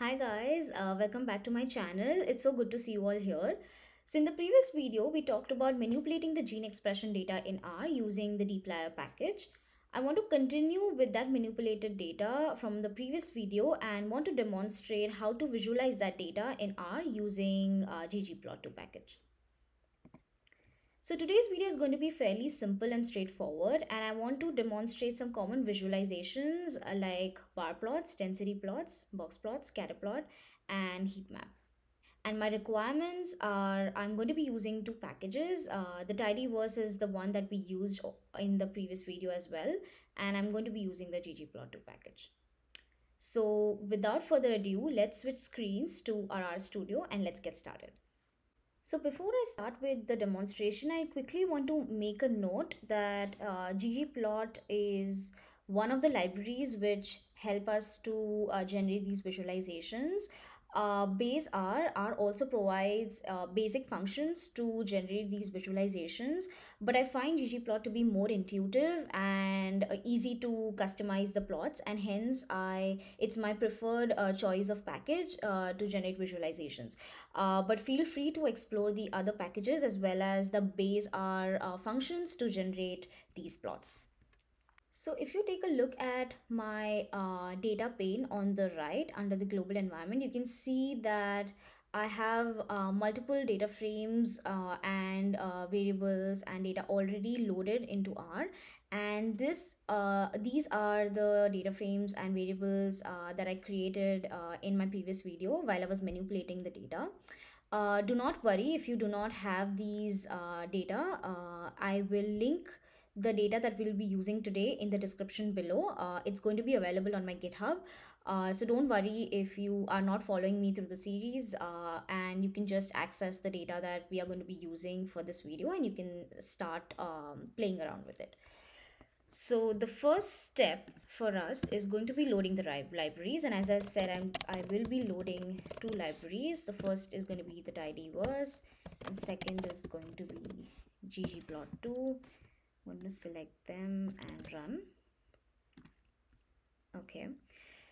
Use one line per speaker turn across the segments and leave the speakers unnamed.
Hi guys, welcome back to my channel. It's so good to see you all here. So in the previous video, we talked about manipulating the gene expression data in R using the dplyr package. I want to continue with that manipulated data from the previous video and want to demonstrate how to visualize that data in R using ggplot2 package. So today's video is going to be fairly simple and straightforward, and I want to demonstrate some common visualizations like bar plots, density plots, box plots, scatter plot, and heat map. And my requirements are I'm going to be using two packages. The tidyverse is the one that we used in the previous video as well, and I'm going to be using the ggplot2 package. So without further ado, let's switch screens to our R Studio and let's get started. So before I start with the demonstration, I quickly want to make a note that ggplot is one of the libraries which help us to generate these visualizations. Base R also provides basic functions to generate these visualizations, but I find ggplot to be more intuitive and easy to customize the plots, and hence it's my preferred choice of package to generate visualizations. But feel free to explore the other packages as well as the base R functions to generate these plots. So if you take a look at my data pane on the right under the global environment, you can see that I have multiple data frames and variables and data already loaded into R. And these are the data frames and variables that I created in my previous video while I was manipulating the data. Do not worry if you do not have these data. I will link the data that we'll be using today in the description below. It's going to be available on my GitHub. So don't worry if you are not following me through the series, and you can just access the data that we are going to be using for this video, and you can start playing around with it. So the first step for us is going to be loading the libraries, and as I said, I will be loading two libraries. The first is going to be the tidyverse, and second is going to be ggplot2. I'm going to select them and run. Okay,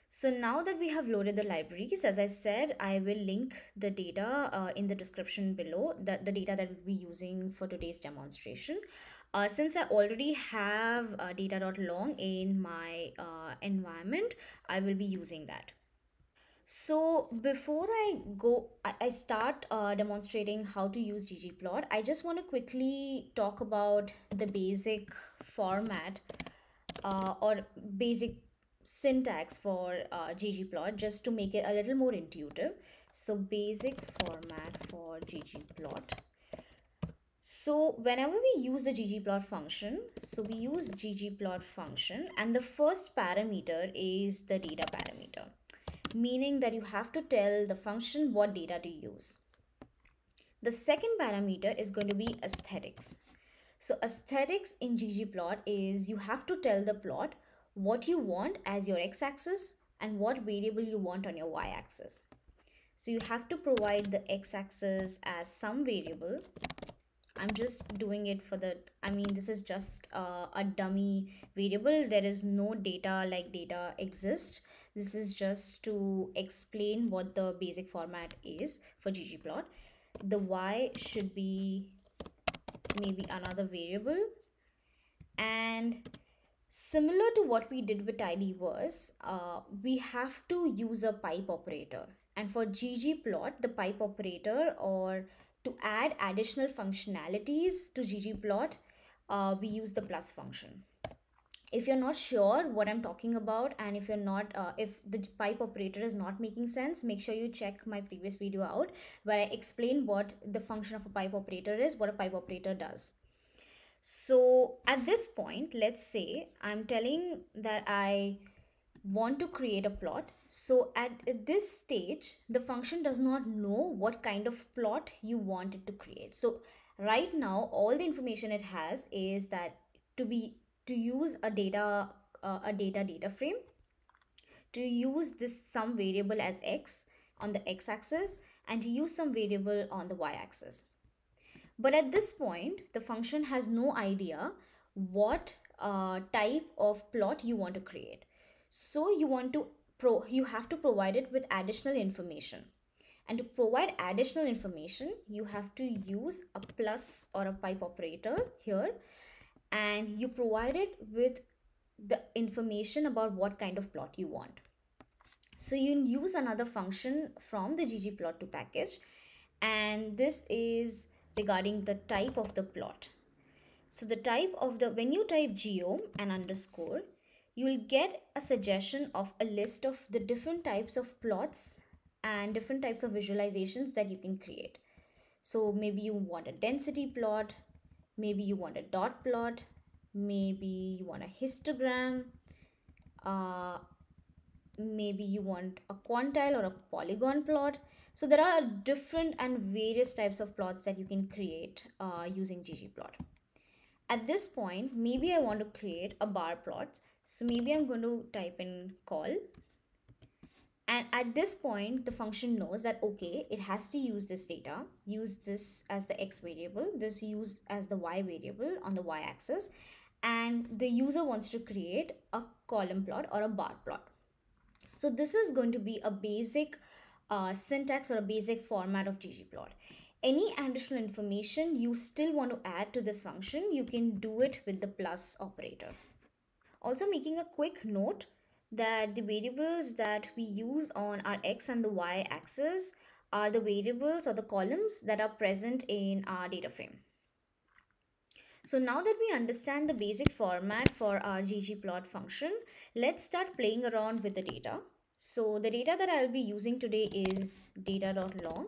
so now that we have loaded the libraries, as I said, I will link the data in the description below, the data that we'll be using for today's demonstration. Since I already have data.long in my environment, I will be using that. So before I start demonstrating how to use ggplot, I just want to quickly talk about the basic format or basic syntax for ggplot, just to make it a little more intuitive. So basic format for ggplot. So whenever we use the ggplot function, so we use ggplot function, and the first parameter is the data parameter, meaning that you have to tell the function what data to use. The second parameter is going to be aesthetics. So aesthetics in ggplot is you have to tell the plot what you want as your x-axis and what variable you want on your y-axis. So you have to provide the x-axis as some variable. I'm just doing it for this is just a dummy variable. There is no data like data exists. This is just to explain what the basic format is for ggplot. The y should be maybe another variable, and similar to what we did with tidyverse, we have to use a pipe operator, and for ggplot the pipe operator, or to add additional functionalities to ggplot, we use the plus function. If you're not sure what I'm talking about, and if you're not if the pipe operator is not making sense, make sure you check my previous video out where I explain what the function of a pipe operator is, what a pipe operator does. So at this point, let's say I'm telling that I want to create a plot. So at this stage, the function does not know what kind of plot you want it to create. So right now, all the information it has is that to use a data frame, to use this some variable as x on the x-axis, and to use some variable on the y-axis. But at this point, the function has no idea what type of plot you want to create. So you want to you have to provide it with additional information. And to provide additional information, you have to use a plus or a pipe operator here, and you provide it with the information about what kind of plot you want. So you use another function from the ggplot2 package, and this is regarding the type of the plot. So the type of the, when you type geom and underscore, you will get a suggestion of a list of the different types of plots and different types of visualizations that you can create. So maybe you want a density plot, maybe you want a dot plot, maybe you want a histogram, uh, maybe you want a quantile or a polygon plot. So there are different and various types of plots that you can create using ggplot. At this point, maybe I want to create a bar plot. So maybe I'm going to type in col. And at this point, the function knows that, okay, it has to use this data, use this as the x variable, this use as the y variable on the y-axis. And the user wants to create a column plot or a bar plot. So this is going to be a basic syntax or a basic format of ggplot. Any additional information you still want to add to this function, you can do it with the plus operator. Also, making a quick note that the variables that we use on our x and the y axis are the variables or the columns that are present in our data frame. So now that we understand the basic format for our ggplot function, let's start playing around with the data. So the data that I'll be using today is data.long,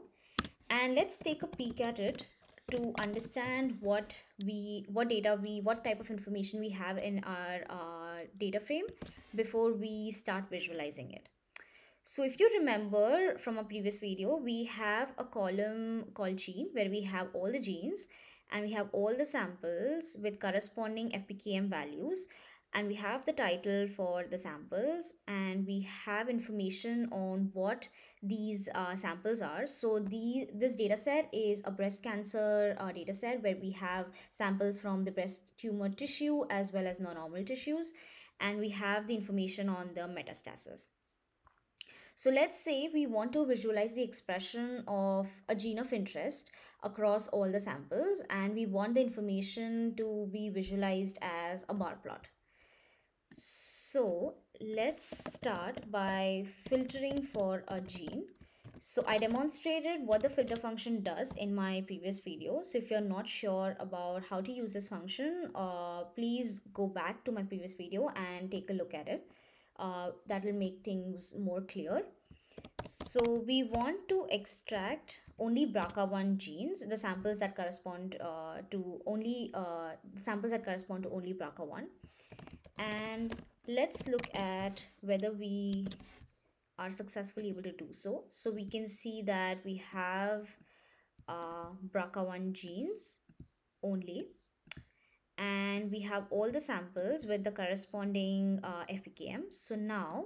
and let's take a peek at it to understand what type of information we have in our data frame before we start visualizing it. So if you remember from a previous video, we have a column called gene where we have all the genes and we have all the samples with corresponding FPKM values, and we have the title for the samples, and we have information on what these samples are. So this data set is a breast cancer data set where we have samples from the breast tumor tissue as well as non-normal tissues, and we have the information on the metastasis. So let's say we want to visualize the expression of a gene of interest across all the samples, and we want the information to be visualized as a bar plot. So let's start by filtering for a gene. So I demonstrated what the filter function does in my previous video. So if you're not sure about how to use this function, please go back to my previous video and take a look at it. That will make things more clear. So we want to extract only BRCA1 genes, the samples that correspond to only BRCA1. And let's look at whether we are successfully able to do so. So we can see that we have BRCA1 genes only, and we have all the samples with the corresponding FPKM. So now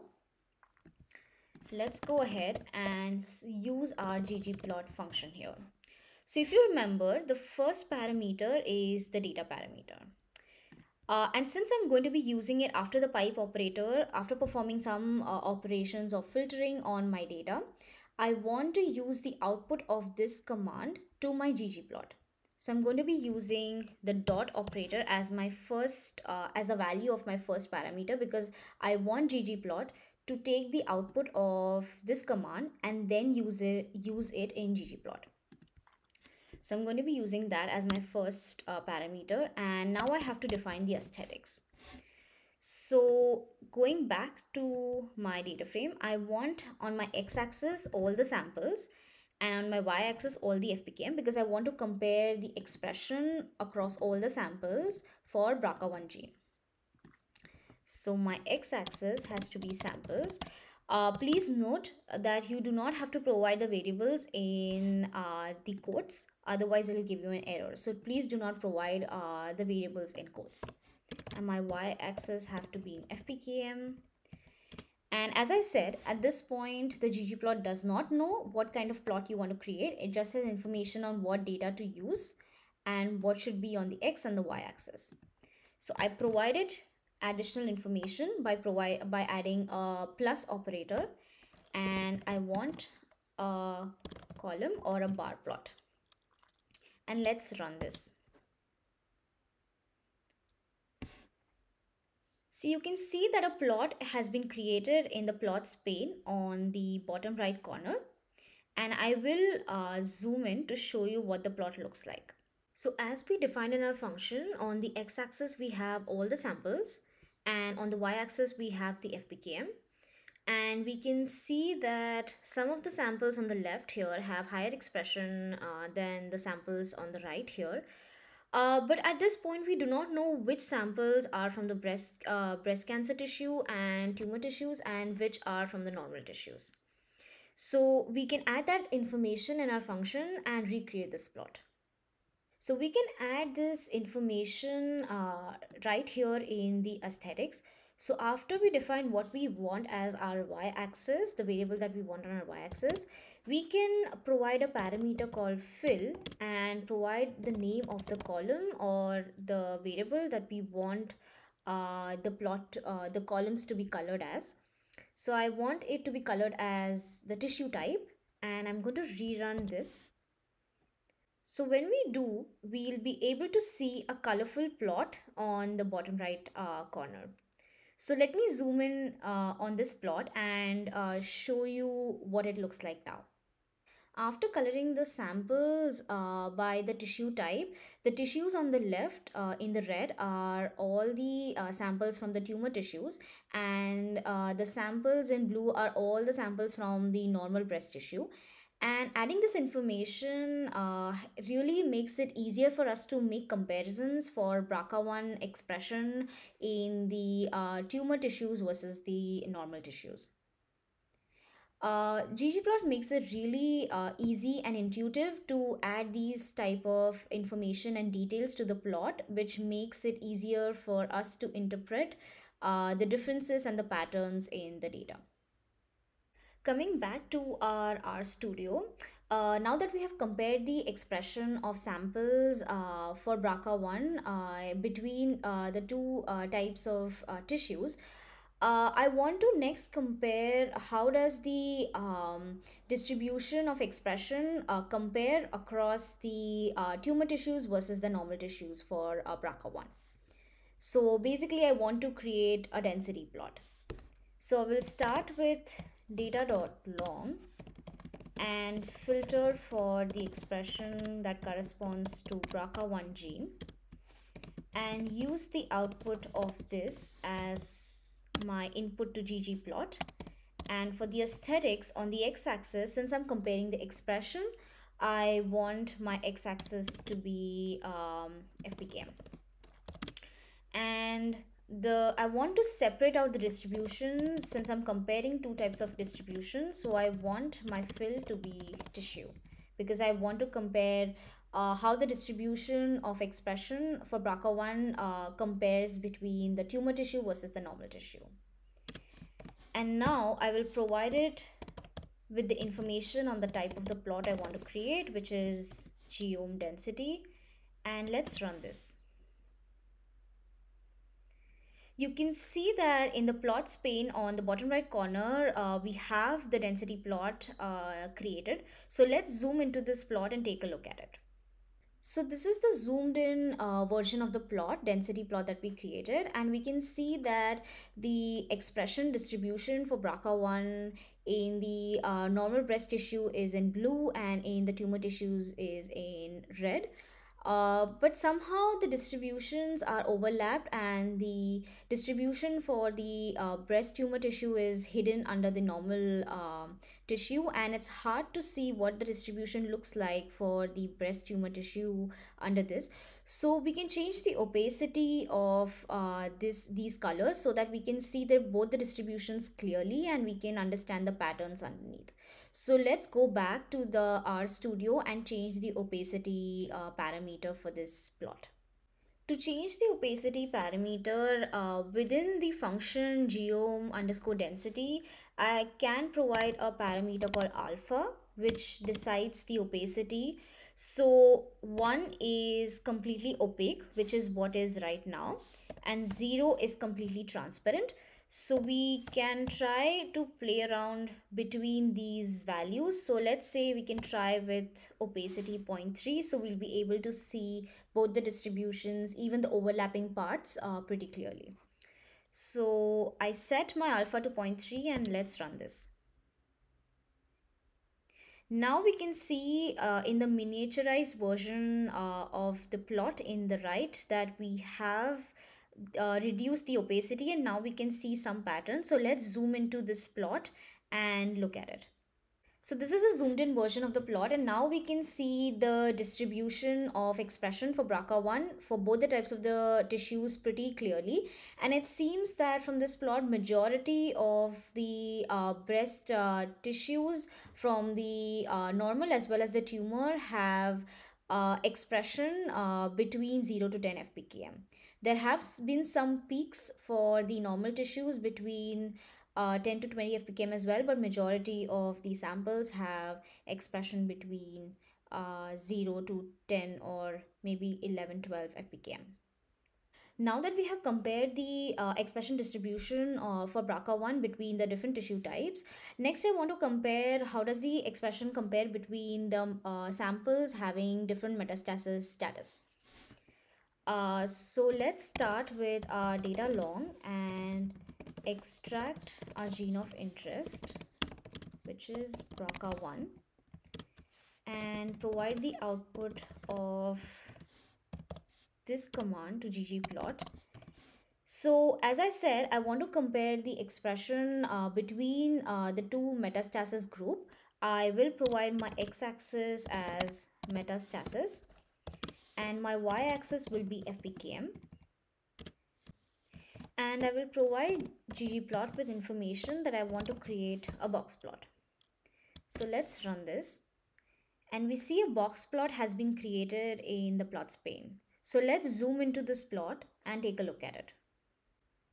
let's go ahead and use our ggplot function here. So if you remember, the first parameter is the data parameter. And since I'm going to be using it after the pipe operator, after performing some operations of filtering on my data, I want to use the output of this command to my ggplot. So I'm going to be using the dot operator as my first, as a value of my first parameter, because I want ggplot to take the output of this command and then use it in ggplot. So I'm going to be using that as my first parameter, and now I have to define the aesthetics. So going back to my data frame, I want on my x-axis all the samples and on my y-axis all the FPKM, because I want to compare the expression across all the samples for BRCA1 gene. So my x-axis has to be samples. Please note that you do not have to provide the variables in the quotes, otherwise it will give you an error. So please do not provide the variables in quotes. And my y-axis have to be in FPKM. And as I said, at this point, the ggplot does not know what kind of plot you want to create. It just has information on what data to use and what should be on the x and the y-axis. So I provided additional information by adding a plus operator, and I want a column or a bar plot. And let's run this. So you can see that a plot has been created in the plots pane on the bottom right corner, and I will zoom in to show you what the plot looks like. So as we defined in our function, on the x-axis we have all the samples, and on the y-axis we have the FPKM. And we can see that some of the samples on the left here have higher expression than the samples on the right here. But at this point, we do not know which samples are from the breast cancer tissue and tumor tissues and which are from the normal tissues. So we can add that information in our function and recreate this plot. So we can add this information right here in the aesthetics. So after we define what we want as our y-axis, the variable that we want on our y-axis, we can provide a parameter called fill and provide the name of the column or the variable that we want the columns to be colored as. So I want it to be colored as the tissue type, and I'm going to rerun this. So when we do, we'll be able to see a colorful plot on the bottom right corner. So let me zoom in on this plot and show you what it looks like now. After coloring the samples by the tissue type, the tissues on the left in the red are all the samples from the tumor tissues, and the samples in blue are all the samples from the normal breast tissue. And adding this information really makes it easier for us to make comparisons for BRCA1 expression in the tumor tissues versus the normal tissues. ggplot makes it really easy and intuitive to add these type of information and details to the plot, which makes it easier for us to interpret the differences and the patterns in the data. Coming back to our RStudio, now that we have compared the expression of samples for BRCA1 between the two types of tissues, I want to next compare how does the distribution of expression compare across the tumor tissues versus the normal tissues for BRCA1. So basically I want to create a density plot. So I will start with data.long and filter for the expression that corresponds to BRCA1 gene and use the output of this as my input to ggplot. And for the aesthetics on the x-axis, since I'm comparing the expression, I want my x-axis to be FPKM. And I want to separate out the distributions since I'm comparing two types of distribution. So I want my fill to be tissue because I want to compare how the distribution of expression for BRCA1 compares between the tumor tissue versus the normal tissue. And now I will provide it with the information on the type of the plot I want to create, which is geome density. And let's run this. You can see that in the plots pane on the bottom right corner, we have the density plot created. So let's zoom into this plot and take a look at it. So this is the zoomed in version of the plot, density plot that we created, and we can see that the expression distribution for BRCA1 in the normal breast tissue is in blue and in the tumor tissues is in red. But somehow the distributions are overlapped and the distribution for the breast tumor tissue is hidden under the normal tissue, and it's hard to see what the distribution looks like for the breast tumor tissue under this. So we can change the opacity of these colors so that we can see both the distributions clearly and we can understand the patterns underneath. So let's go back to the RStudio and change the opacity parameter for this plot. To change the opacity parameter within the function geome underscore density, I can provide a parameter called alpha, which decides the opacity. So one is completely opaque, which is what is right now. and 0 is completely transparent. So we can try to play around between these values. So let's say we can try with opacity 0 0.3, so we'll be able to see both the distributions, even the overlapping parts, pretty clearly. So I set my alpha to 0 0.3 and let's run this. Now we can see in the miniaturized version of the plot in the right that we have reduced the opacity, and now we can see some patterns. So let's zoom into this plot and look at it. So this is a zoomed in version of the plot, and now we can see the distribution of expression for BRCA1 for both the types of the tissues pretty clearly. And it seems that from this plot, majority of the breast tissues from the normal as well as the tumor have expression between 0 to 10 FPKM. There have been some peaks for the normal tissues between 10 to 20 FPKM as well, but majority of the samples have expression between 0 to 10 or maybe 11, 12 FPKM. Now that we have compared the expression distribution for BRCA1 between the different tissue types, next I want to compare how does the expression compare between the samples having different metastasis status. So let's start with our data long and extract our gene of interest, which is BRCA1, and provide the output of this command to ggplot. So as I said, I want to compare the expression between the two metastasis group. I will provide my x-axis as metastasis and my y-axis will be FPKM. And I will provide ggplot with information that I want to create a box plot. So let's run this. And we see a box plot has been created in the plots pane. So let's zoom into this plot and take a look at it.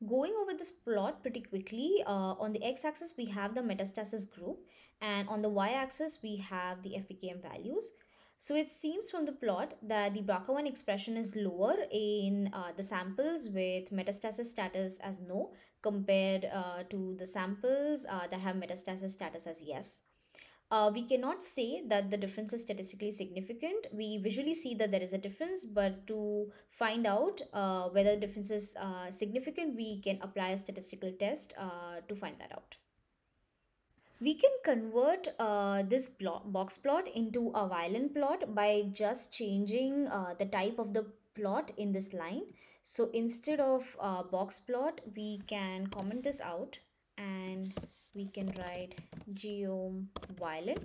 Going over this plot pretty quickly, on the x-axis we have the metastasis group and on the y-axis we have the FPKM values. So it seems from the plot that the BRCA1 expression is lower in the samples with metastasis status as no compared to the samples that have metastasis status as yes. We cannot say that the difference is statistically significant. We visually see that there is a difference, but to find out whether the difference is significant, we can apply a statistical test to find that out. We can convert this box plot into a violin plot by just changing the type of the plot in this line. So instead of box plot, we can comment this out and we can write geom violin,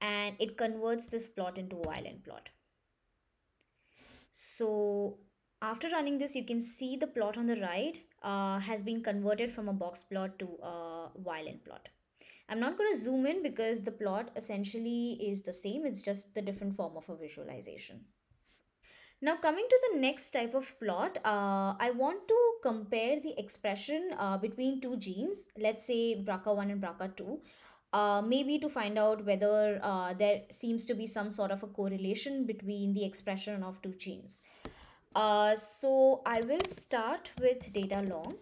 and it converts this plot into a violin plot. So after running this, you can see the plot on the right has been converted from a box plot to a violin plot. I'm not going to zoom in because the plot essentially is the same. It's just the different form of a visualization. Now coming to the next type of plot, I want to compare the expression between two genes, let's say BRCA1 and BRCA2, maybe to find out whether there seems to be some sort of a correlation between the expression of two genes. So I will start with data long.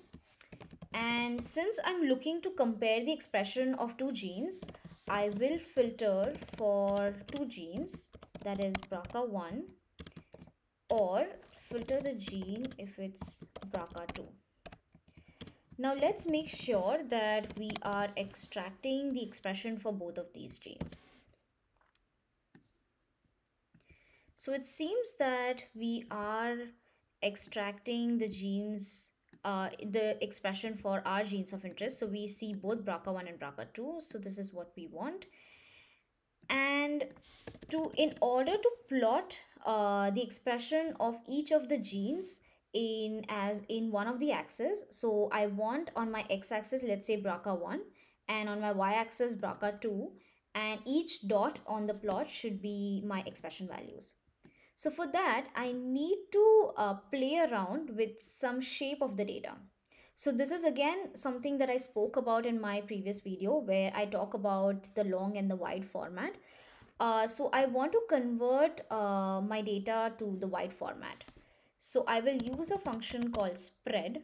And since I'm looking to compare the expression of two genes, I will filter for two genes, that is BRCA1, or filter the gene if it's BRCA2. Now let's make sure that we are extracting the expression for both of these genes. So it seems that we are extracting the genes, the expression for our genes of interest. So we see both BRCA1 and BRCA2. So this is what we want. And in order to plot the expression of each of the genes in one of the axes, so I want on my x-axis, let's say BRCA1, and on my y-axis BRCA2, and each dot on the plot should be my expression values. So for that, I need to play around with some shape of the data. So this is again something that I spoke about in my previous video where I talk about the long and the wide format. So I want to convert my data to the wide format. So I will use a function called spread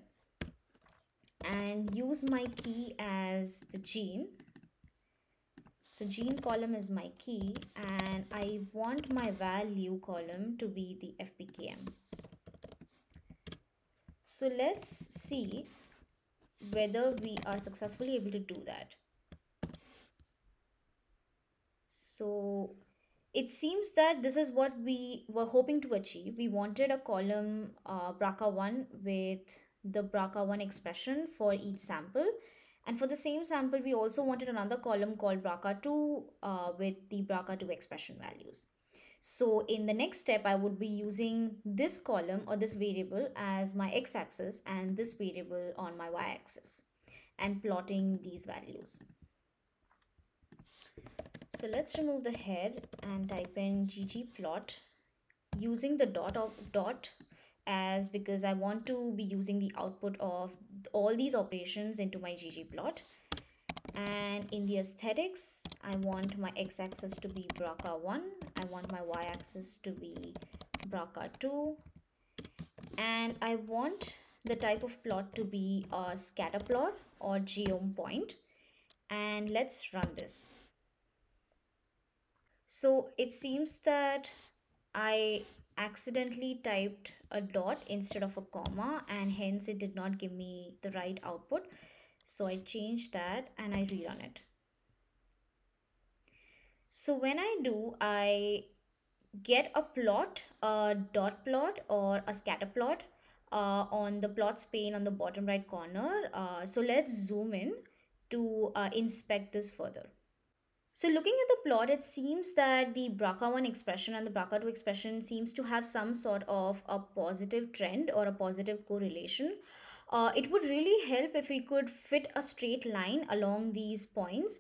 and use my key as the gene. So gene column is my key, and I want my value column to be the FPKM. So let's see whether we are successfully able to do that. So it seems that this is what we were hoping to achieve. We wanted a column BRCA1 with the BRCA1 expression for each sample. And for the same sample, we also wanted another column called BRCA2 with the BRCA2 expression values. So in the next step, I would be using this column or this variable as my x-axis and this variable on my y-axis and plotting these values. So let's remove the head and type in ggplot using the dot as because I want to be using the output of all these operations into my ggplot. And in the aesthetics, I want my x-axis to be BRCA1, I want my y-axis to be BRCA2, and I want the type of plot to be a scatter plot or geom point. And let's run this. So it seems that I accidentally typed a dot instead of a comma, and hence it did not give me the right output. So I changed that and I rerun it. So when I do, I get a plot, a dot plot or a scatter plot on the plots pane on the bottom right corner. So let's zoom in to inspect this further. So looking at the plot, it seems that the BRCA1 expression and the BRCA2 expression seems to have some sort of a positive trend or a positive correlation. It would really help if we could fit a straight line along these points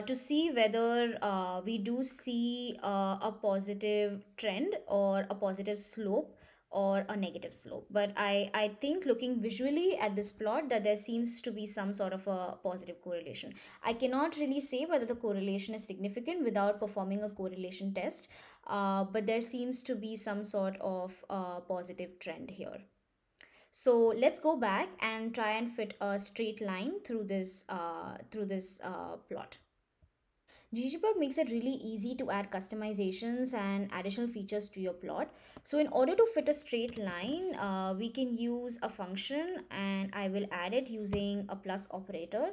to see whether we do see a positive trend or a positive slope or a negative slope. But I think looking visually at this plot that there seems to be some sort of a positive correlation. I cannot really say whether the correlation is significant without performing a correlation test, but there seems to be some sort of positive trend here. So let's go back and try and fit a straight line through this plot. ggplot makes it really easy to add customizations and additional features to your plot. So in order to fit a straight line, we can use a function, and I will add it using a plus operator.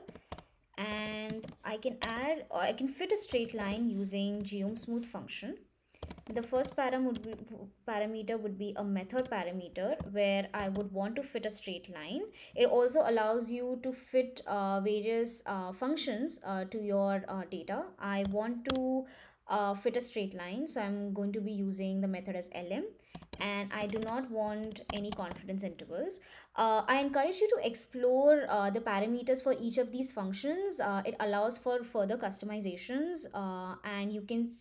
And I can fit a straight line using geomsmooth function. The first parameter would be a method parameter where I would want to fit a straight line. It also allows you to fit various functions to your data. I want to fit a straight line, so I'm going to be using the method as lm, and I do not want any confidence intervals. I encourage you to explore the parameters for each of these functions. It allows for further customizations, and you can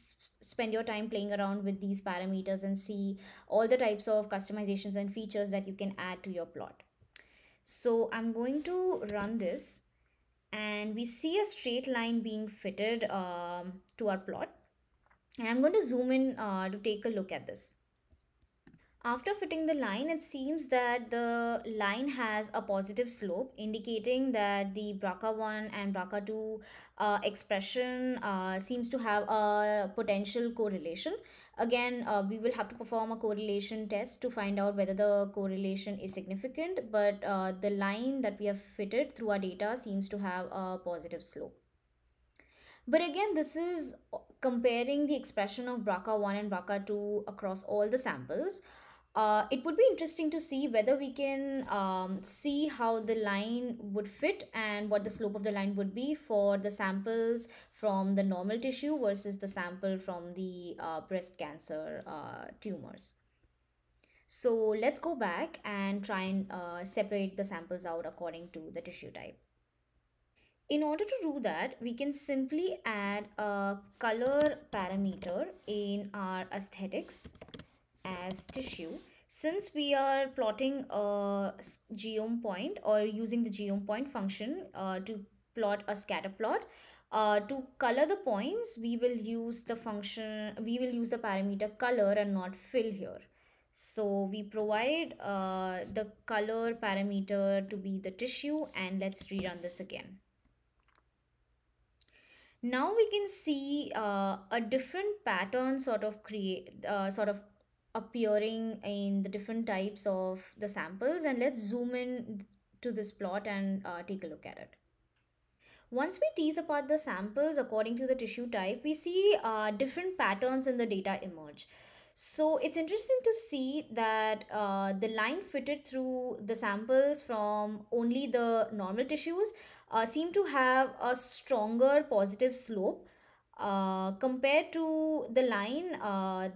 spend your time playing around with these parameters and see all the types of customizations and features that you can add to your plot. So I'm going to run this, and we see a straight line being fitted to our plot. And I'm going to zoom in to take a look at this. After fitting the line, it seems that the line has a positive slope, indicating that the BRCA1 and BRCA2 expression seems to have a potential correlation. Again, we will have to perform a correlation test to find out whether the correlation is significant, but the line that we have fitted through our data seems to have a positive slope. But again, this is comparing the expression of BRCA1 and BRCA2 across all the samples. It would be interesting to see whether we can see how the line would fit and what the slope of the line would be for the samples from the normal tissue versus the sample from the breast cancer tumors. So let's go back and try and separate the samples out according to the tissue type. In order to do that, we can simply add a color parameter in our aesthetics as tissue. Since we are plotting a geom point or using the geom point function to plot a scatter plot, to color the points, we will use the parameter color and not fill here. So we provide the color parameter to be the tissue, and let's rerun this again. Now we can see a different pattern sort of appearing in the different types of the samples, and let's zoom in to this plot and take a look at it. Once we tease apart the samples according to the tissue type, we see different patterns in the data emerge. So it's interesting to see that the line fitted through the samples from only the normal tissues seem to have a stronger positive slope compared to the line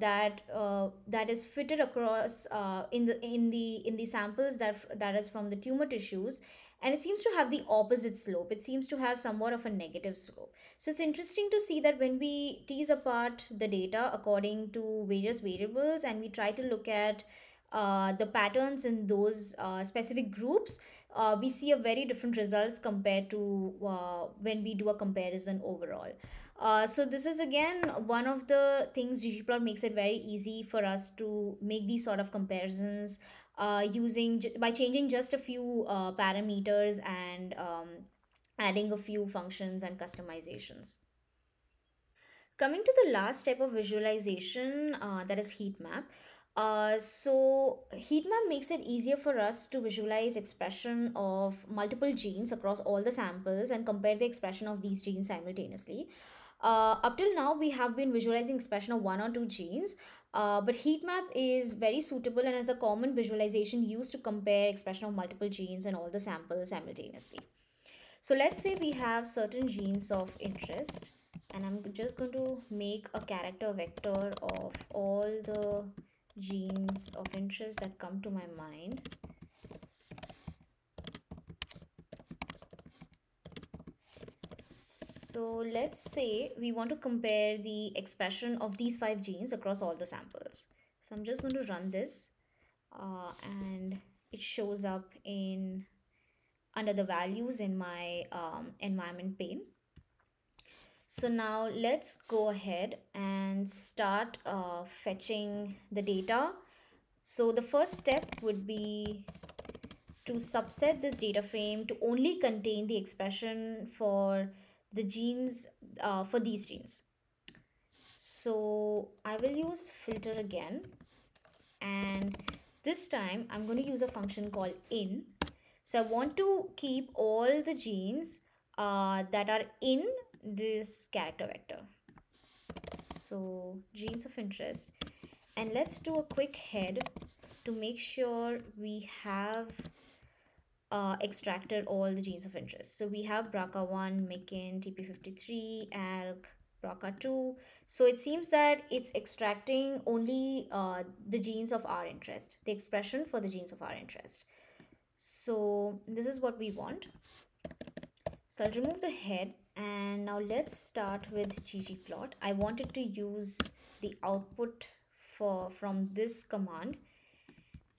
that is fitted across in the samples that is from the tumor tissues, and it seems to have the opposite slope. It seems to have somewhat of a negative slope. So it's interesting to see that when we tease apart the data according to various variables and we try to look at the patterns in those specific groups, we see a very different results compared to when we do a comparison overall. So this is again one of the things ggplot makes it very easy for us to make these sort of comparisons by changing just a few parameters and adding a few functions and customizations. Coming to the last step of visualization, that is heat map. So heat map makes it easier for us to visualize expression of multiple genes across all the samples and compare the expression of these genes simultaneously. Up till now, we have been visualizing expression of one or two genes, but heat map is very suitable and is a common visualization used to compare expression of multiple genes and all the samples simultaneously. So let's say we have certain genes of interest, and I'm just going to make a character vector of all the genes of interest that come to my mind. So let's say we want to compare the expression of these five genes across all the samples. So I'm just going to run this and it shows up in under the values in my environment pane. So now let's go ahead and start fetching the data. So the first step would be to subset this data frame to only contain the expression for the genes for these genes. So I will use filter again, and this time I'm going to use a function called in. So I want to keep all the genes that are in this character vector. So genes of interest, and let's do a quick head to make sure we have extracted all the genes of interest. So we have BRCA1, MYC, TP53, ALK, BRCA2. So it seems that it's extracting only the genes of our interest, the expression for the genes of our interest. So this is what we want. So I'll remove the head, and now let's start with ggplot. I wanted to use the output from this command,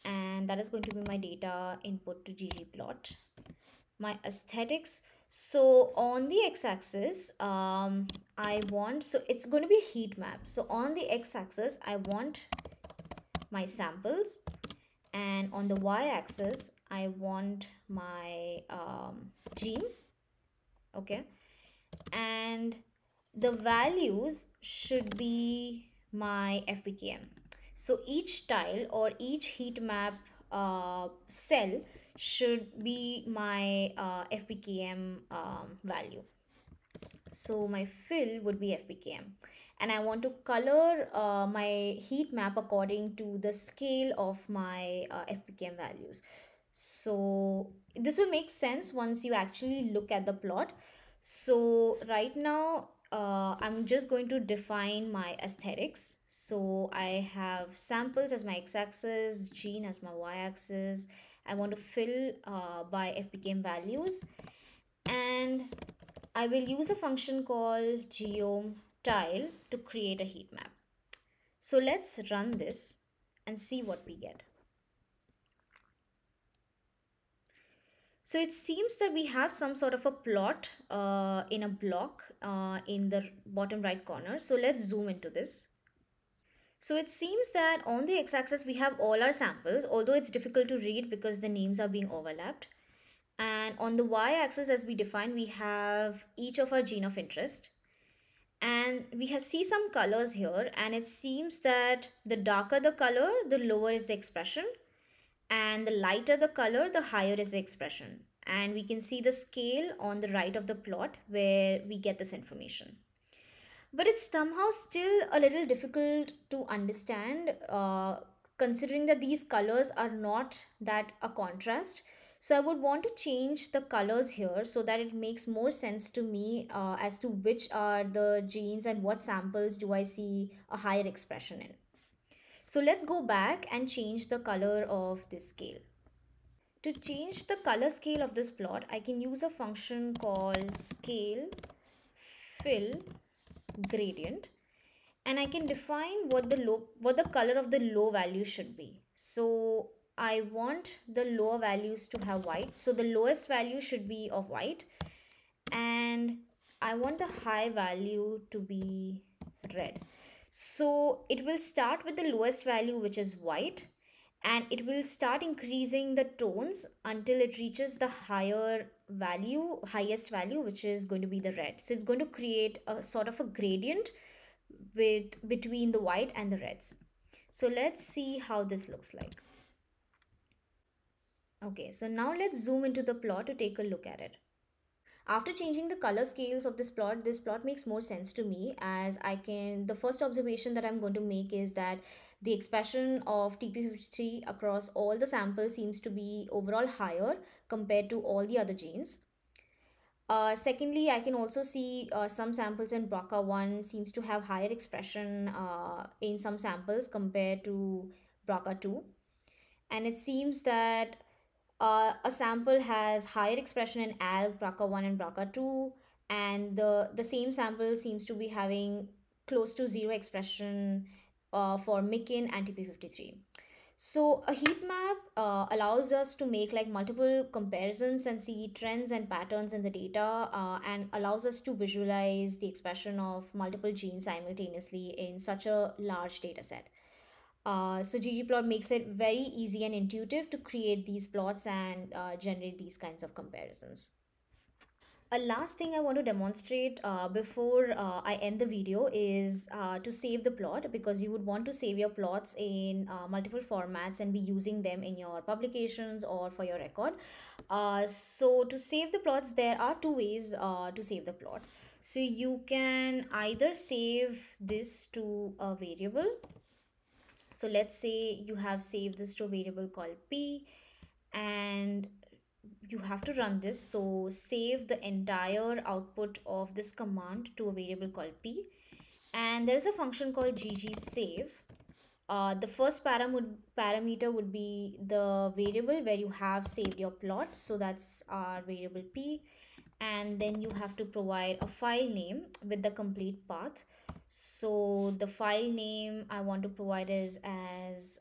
and that is going to be my data input to ggplot. My aesthetics, so on the x-axis I want, so it's going to be a heat map. So on the x-axis I want my samples, and on the y-axis I want my genes. Okay, and the values should be my FPKM. So each tile or each heat map cell should be my FPKM value. So my fill would be FPKM, and I want to color my heat map according to the scale of my FPKM values. So this will make sense once you actually look at the plot. So right now I'm just going to define my aesthetics. So I have samples as my x-axis, gene as my y-axis. I want to fill by FPKM values, and I will use a function called geom tile to create a heat map. So let's run this and see what we get. So it seems that we have some sort of a plot in a block in the bottom right corner. So let's zoom into this. So it seems that on the x-axis we have all our samples, although it's difficult to read because the names are being overlapped. And on the y-axis, as we defined, we have each of our gene of interest. And we have see some colors here, and it seems that the darker the color, the lower is the expression, and the lighter the color, the higher is the expression. And we can see the scale on the right of the plot where we get this information. But it's somehow still a little difficult to understand, considering that these colors are not that a contrast. So I would want to change the colors here so that it makes more sense to me, as to which are the genes and what samples do I see a higher expression in. So let's go back and change the color of this scale. To change the color scale of this plot, I can use a function called scale fill gradient, and I can define what the color of the low value should be. So I want the lower values to have white. So the lowest value should be of white, and I want the high value to be red. So it will start with the lowest value, which is white, and it will start increasing the tones until it reaches the highest value, which is going to be the red. So it's going to create a sort of a gradient with between the white and the reds. So let's see how this looks like. Okay, so now let's zoom into the plot to take a look at it. After changing the color scales of this plot makes more sense to me, as the first observation that I'm going to make is that the expression of TP53 across all the samples seems to be overall higher compared to all the other genes. Secondly, I can also see some samples in BRCA1 seems to have higher expression in some samples compared to BRCA2. And it seems that a sample has higher expression in ALK, BRCA1 and BRCA2, and the same sample seems to be having close to zero expression for MYC and TP53. So a heat map allows us to make like multiple comparisons and see trends and patterns in the data, and allows us to visualize the expression of multiple genes simultaneously in such a large data set. So ggplot makes it very easy and intuitive to create these plots and generate these kinds of comparisons. A last thing I want to demonstrate before I end the video is to save the plot, because you would want to save your plots in multiple formats and be using them in your publications or for your record. So to save the plots, there are two ways to save the plot. So you can either save this to a variable. So let's say you have saved this to a variable called p, and you have to run this. So save the entire output of this command to a variable called p, and there's a function called ggsave. The first parameter would be the variable where you have saved your plot, so that's our variable p, and then you have to provide a file name with the complete path. So the file name I want to provide is as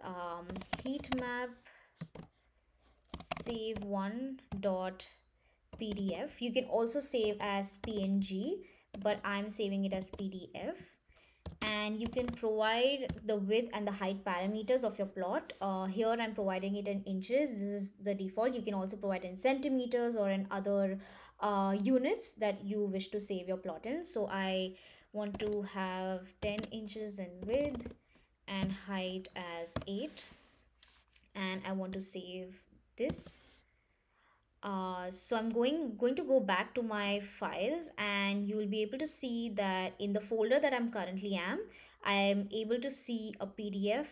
heatmap save1.pdf. You can also save as png, but I'm saving it as pdf. And you can provide the width and the height parameters of your plot. Here I'm providing it in inches. This is the default. You can also provide in centimeters or in other units that you wish to save your plot in. So I want to have 10 inches in width and height as 8, and I want to save this. So I'm going to go back to my files, and you will be able to see that in the folder that I am able to see a PDF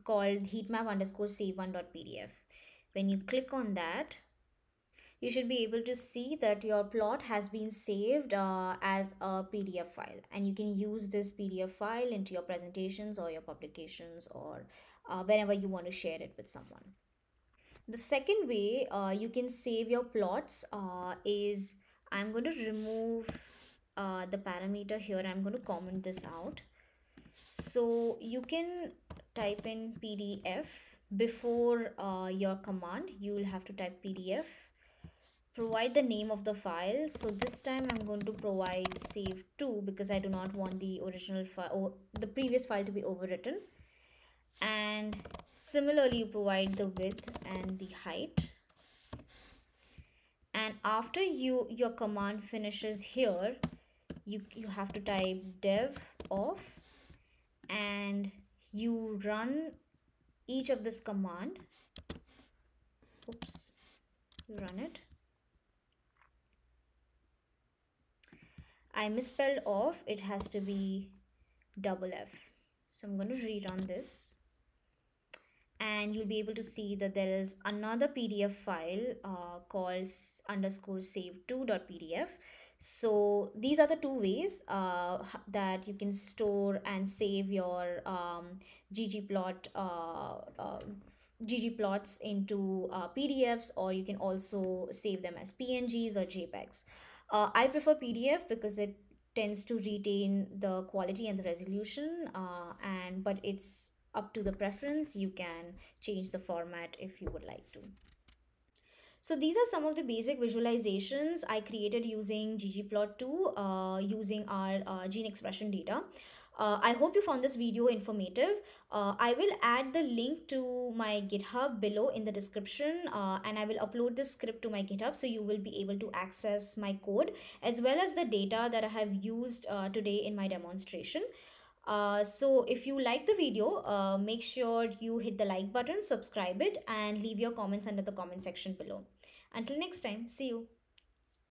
called heatmap underscore save1.pdf. When you click on that, you should be able to see that your plot has been saved as a PDF file, and you can use this PDF file into your presentations or your publications, or whenever you want to share it with someone. The second way you can save your plots is, I'm going to remove the parameter here. I'm going to comment this out. So you can type in PDF before your command. You will have to type PDF, provide the name of the file. So this time I'm going to provide save to, because I do not want the original file or the previous file to be overwritten. And similarly, you provide the width and the height. And after your command finishes here, you have to type dev off, and you run each of this command. Oops, you run it. I misspelled off, it has to be double F. So I'm going to rerun this, and you'll be able to see that there is another PDF file called underscore save2.pdf. So these are the two ways that you can store and save your ggplot ggplots into PDFs, or you can also save them as PNGs or JPEGs. I prefer PDF because it tends to retain the quality and the resolution, and but it's up to the preference. You can change the format if you would like to. So these are some of the basic visualizations I created using ggplot2, using our gene expression data. I hope you found this video informative. I will add the link to my GitHub below in the description, and I will upload this script to my GitHub, so you will be able to access my code as well as the data that I have used today in my demonstration. So if you like the video, make sure you hit the like button, subscribe it, and leave your comments under the comment section below. Until next time, see you.